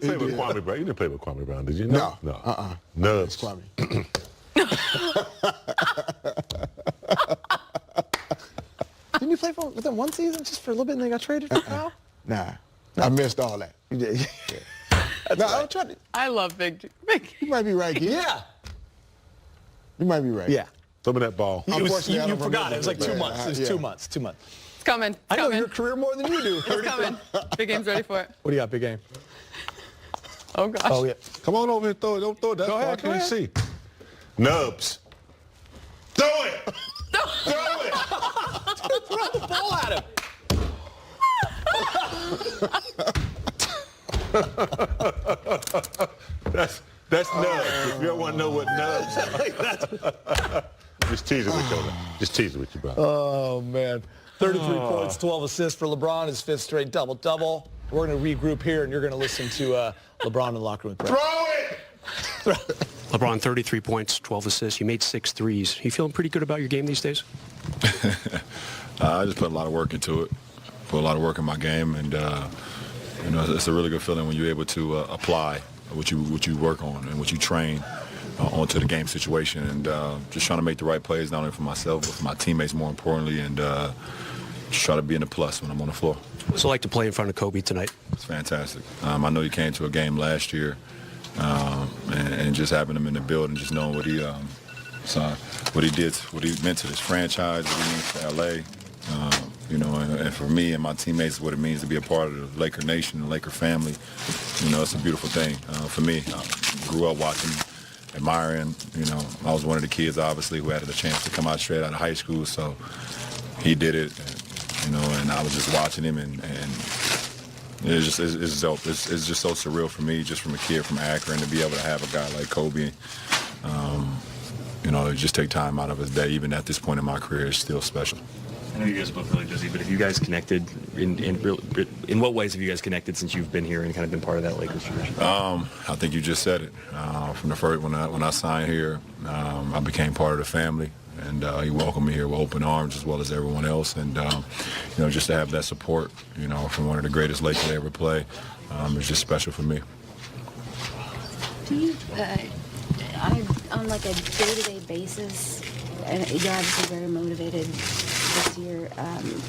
play with Kwame Brown. You didn't play with Kwame Brown, did you? No. Nubs. It's Kwame. Didn't you play within one season just for a little bit and then got traded for Kyle? Nah. I missed all that. You did. No, I'm trying to. I love Big. You might be right, kid. Yeah. You might be right. Yeah. Throw me that ball. Unfortunately, I You don't forgot. remember It was like the 2 play. months. It was Yeah. 2 months. 2 months. It's coming. It's I know coming. your career more than you do. It's coming. Big Game's ready for it. What do you got, Big Game? Oh, gosh. Oh, yeah. Come on over and throw it. Don't throw it that Go far. ahead, I go can't ahead. see. Nubs. Throw it. Throw it. Throw the ball at him. That's Nubs. If you don't want to know what Nubs is. Just teasing with you, man. Just teasing with you, bro. Oh, man. 33 points, 12 assists for LeBron, his fifth straight double-double. We're going to regroup here, and you're going to listen to LeBron in the locker room. Throw it. LeBron, 33 points, 12 assists. You made 6 threes. You feeling pretty good about your game these days? I just put a lot of work into it. Put a lot of work in my game, and you know, it's a really good feeling when you're able to apply what you work on and what you train onto the game situation, and just trying to make the right plays not only for myself but for my teammates more importantly, and just try to be in the plus when I'm on the floor. What's it like to play in front of Kobe tonight? It's fantastic. I know he came to a game last year, and just having him in the building, just knowing what he did, what he meant to this franchise, what he means for LA. You know, and for me and my teammates, what it means to be a part of the Laker Nation, the Laker family. You know, it's a beautiful thing for me. I grew up watching, admiring. You know, I was one of the kids, obviously, who had the chance to come out straight out of high school. So he did it, and, you know, and I was just watching him, and it's dope. It's just so surreal for me, just from a kid from Akron, to be able to have a guy like Kobe. You know, just take time out of his day, even at this point in my career, is still special. I know you guys are both really busy, but have you guys connected? In what ways have you guys connected since you've been here and kind of been part of that Lakers tradition? I think you just said it. From the first when I signed here, I became part of the family, and he welcomed me here with open arms as well as everyone else. And you know, just to have that support, you know, from one of the greatest Lakers to ever play, is just special for me. Do you, on like a day-to-day basis, and you're obviously very motivated this year,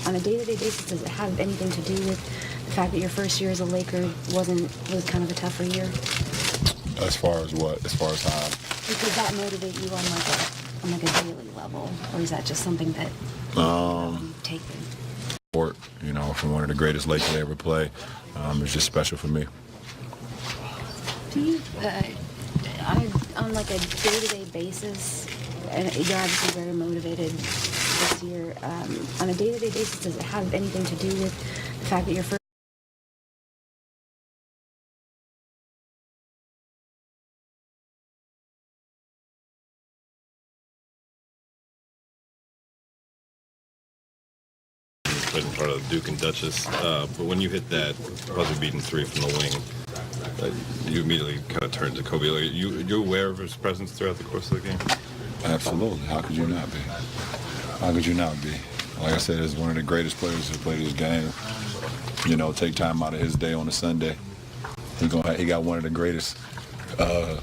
on a day-to-day basis, does it have anything to do with the fact that your first year as a Laker was kind of a tougher year? As far as what? As far as how? Does that motivate you on like a daily level, or is that just something that you've taken? Support, you know, from one of the greatest Lakers to ever play, is just special for me. Do you, on like a day-to-day basis, and you're obviously very motivated this year, on a day-to-day basis, does it have anything to do with the fact that your first in front of Duke and Duchess, but when you hit that buzzer-beating three from the wing, you immediately kind of turned to Kobe. Like, you're aware of his presence throughout the course of the game? Absolutely. How could you not be? How could you not be? Like I said, he's one of the greatest players to play this game. You know, take time out of his day on a Sunday. He got one of the greatest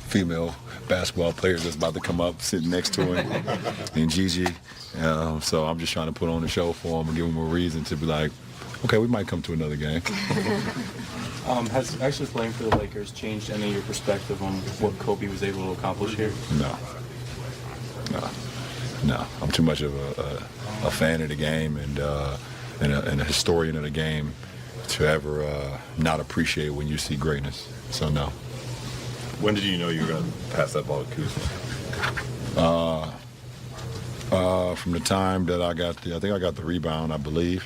female basketball players that's about to come up, sitting next to him, and Gigi. So I'm just trying to put on a show for him and give him a reason to be like, okay, we might come to another game. Has actually playing for the Lakers changed any of your perspective on what Kobe was able to accomplish here? No. I'm too much of a fan of the game and a historian of the game to ever not appreciate when you see greatness. So no. When did you know you were going to pass that ball to Kuzma? From the time that I think I got the rebound, I believe.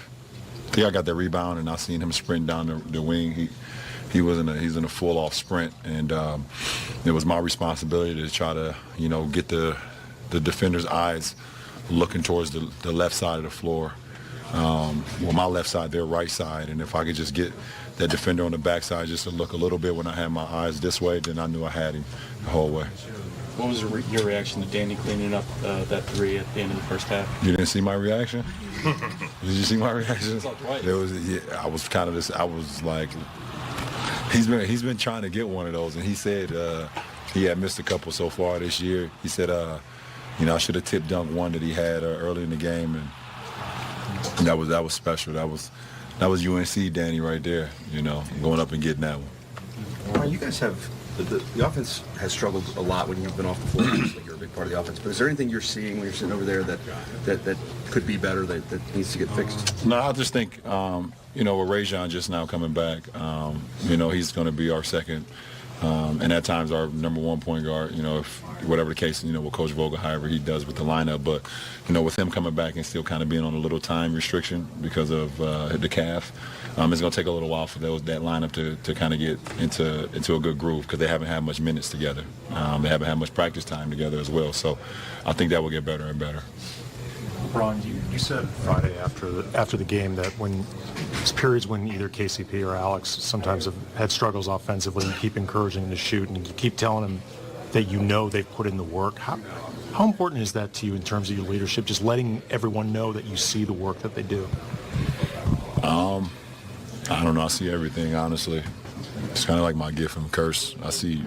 I think I got that rebound, and I seen him sprint down the wing. He's in a full off sprint, and it was my responsibility to try to, you know, get the defender's eyes looking towards the left side of the floor. Well, my left side, their right side, and if I could just get that defender on the backside just to look a little bit when I had my eyes this way, then I knew I had him the whole way. What was your reaction to Danny cleaning up that three at the end of the first half? You didn't see my reaction? Did you see my reaction? Right. I was kind of this. I was like, He's been trying to get one of those, and he said he had missed a couple so far this year. He said, I should have tip dunked one that he had early in the game, and that was special. That was UNC Danny right there. Going up and getting that one. You guys have the offense has struggled a lot when you've been off the floor. Obviously, you're a big part of the offense. But is there anything you're seeing when you're sitting over there that could be better, that needs to get fixed? No, I just think with Rajon just now coming back, he's going to be our second. And at times our number one point guard, if whatever the case, with Coach Vogel, however he does with the lineup. But, with him coming back and still kind of being on a little time restriction because of the calf, it's going to take a little while for that lineup to kind of get into a good groove because they haven't had much minutes together. They haven't had much practice time together as well. So I think that will get better and better. LeBron, you said Friday after the game that when there's periods when either KCP or Alex sometimes have had struggles offensively, you keep encouraging them to shoot and you keep telling them that they've put in the work. How important is that to you in terms of your leadership, just letting everyone know that you see the work that they do? I don't know. I see everything, honestly. It's kind of like my gift and curse. I see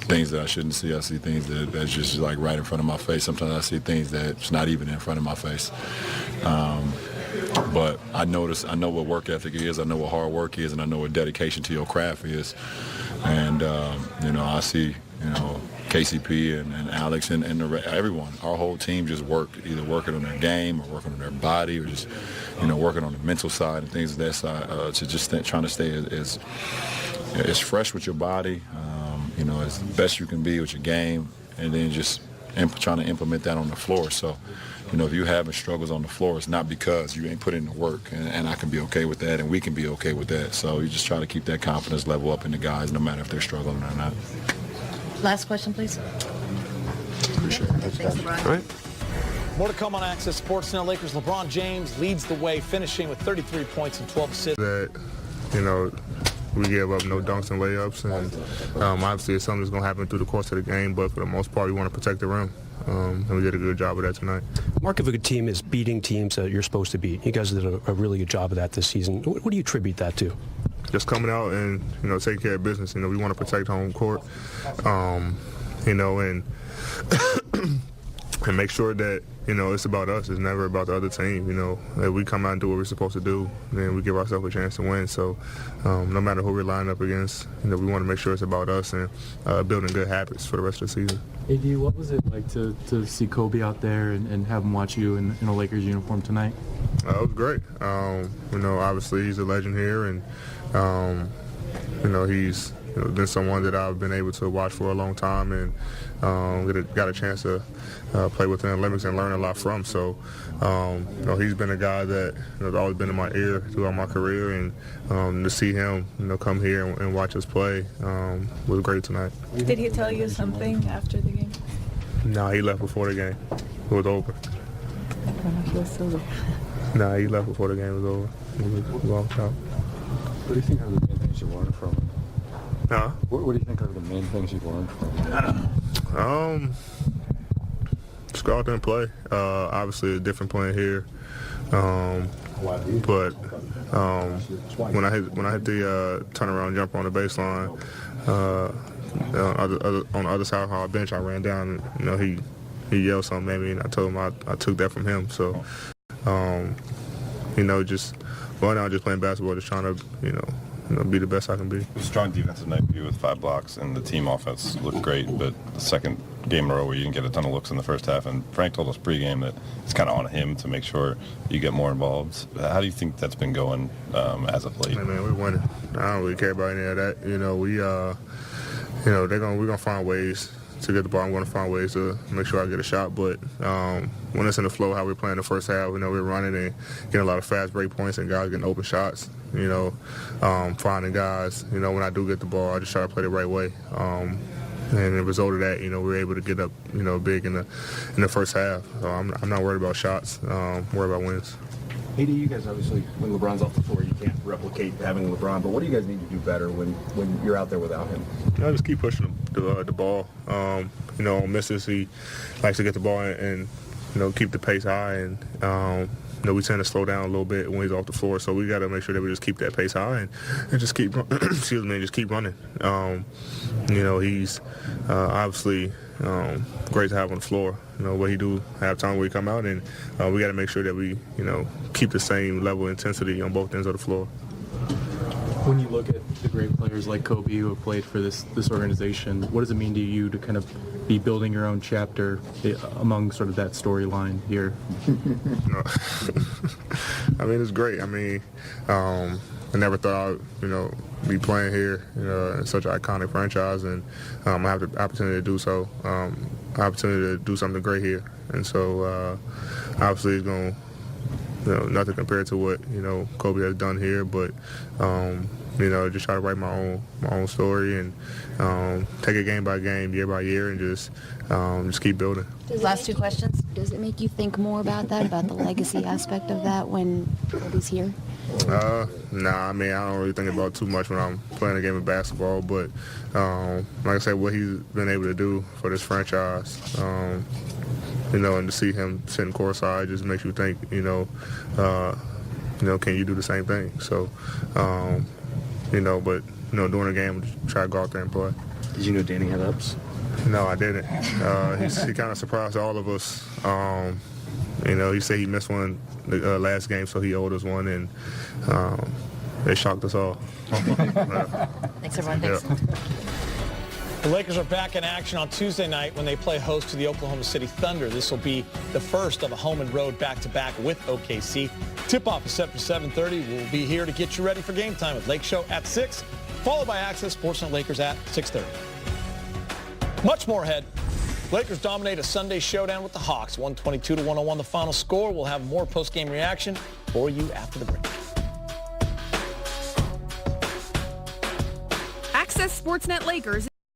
things that I shouldn't see. I see things that's just like right in front of my face. Sometimes I see things that's not even in front of my face. But I know what work ethic is. I know what hard work is, and I know what dedication to your craft is. And I see KCP and Alex and everyone. Our whole team just either working on their game or working on their body or just working on the mental side and things of that side to just trying to stay as fresh with your body. As best you can be with your game, and then just trying to implement that on the floor. So, if you're having struggles on the floor, it's not because you ain't put in the work, and I can be okay with that, and we can be okay with that. So you just try to keep that confidence level up in the guys, no matter if they're struggling or not. Last question, please. Appreciate it. Thanks, LeBron. All right. More to come on Access Sports now. Lakers LeBron James leads the way, finishing with 33 points and 12 assists. We give up no dunks and layups, and obviously it's something that's going to happen through the course of the game, but for the most part, we want to protect the rim, and we did a good job of that tonight. Mark of a good team is beating teams that you're supposed to beat. You guys did a really good job of that this season. What do you attribute that to? Just coming out and, taking care of business. We want to protect home court, and make sure that, it's about us. It's never about the other team. If we come out and do what we're supposed to do, then we give ourselves a chance to win. So no matter who we're lined up against, we want to make sure it's about us and building good habits for the rest of the season. AD, what was it like to see Kobe out there and have him watch you in a Lakers uniform tonight? It was great. Obviously he's a legend here, and, he's been someone that I've been able to watch for a long time and got a chance to play with in the Olympics and learn a lot from. So, he's been a guy that has always been in my ear throughout my career, and to see him, come here and watch us play was great tonight. Did he tell you something after the game? No, he left before the game. It was over. No, he left before the game was over. He walked out. What do you think are the main things you learned from him? Huh? What do you think are the main things you've learned from him? Just go out there and play. Obviously, it's different playing here. But when I hit the turnaround jumper on the baseline, on the other side of our bench, I ran down and he yelled something at me, and I told him I took that from him. So just going out, just playing basketball, just trying to be the best I can be. It was a strong defensive night for you with 5 blocks, and the team offense looked great, but the second game in a row where you didn't get a ton of looks in the first half, and Frank told us pregame that it's kind of on him to make sure you get more involved. How do you think that's been going as of late? Hey, man, we're winning. I don't really care about any of that. We're gonna find ways to get the ball. I'm going to find ways to make sure I get a shot. But when it's in the flow, how we're playing the first half, we're running and getting a lot of fast break points and guys getting open shots. Finding guys. When I do get the ball, I just try to play the right way. And the result of that, we were able to get up, big in the first half. So I'm not worried about shots. I'm worried about wins. AD, you guys obviously, when LeBron's off the floor, you can't replicate having LeBron. But what do you guys need to do better when you're out there without him? Just keep pushing the ball. On misses, he likes to get the ball and keep the pace high. And we tend to slow down a little bit when he's off the floor. So we got to make sure that we just keep that pace high and just keep, just keep running. He's obviously great to have on the floor. What he do have time where he come out, and we got to make sure that we, keep the same level of intensity on both ends of the floor. When you look at the great players like Kobe who have played for this organization, what does it mean to you to kind of be building your own chapter among sort of that storyline here? I mean, it's great. I mean, I never thought I'd, be playing here, in such an iconic franchise, and I have the opportunity to do so. Opportunity to do something great here, and so obviously it's going to, nothing compared to what Kobe has done here, but just try to write my own story and take it game by game, year by year, and just keep building. Last two questions. Does it make you think more about that, about the legacy aspect of that when Kobe's here? Nah, I mean, I don't really think about it too much when I'm playing a game of basketball, but like I said, what he's been able to do for this franchise, and to see him sitting courtside just makes you think, can you do the same thing? So, but during the game, try to go out there and play. Did you know Danny had ups? No, I didn't. He kind of surprised all of us. He said he missed one the last game, so he owed us one, and it shocked us all. Thanks, everyone. Thanks. Yeah. The Lakers are back in action on Tuesday night when they play host to the Oklahoma City Thunder. This will be the first of a home and road back-to-back with OKC. Tip-off is set for 7:30. We'll be here to get you ready for game time with Lake Show at 6, followed by Access Sportsnet Lakers at 6:30. Much more ahead. Lakers dominate a Sunday showdown with the Hawks, 122-101 the final score. We'll have more post-game reaction for you after the break. Access Sportsnet Lakers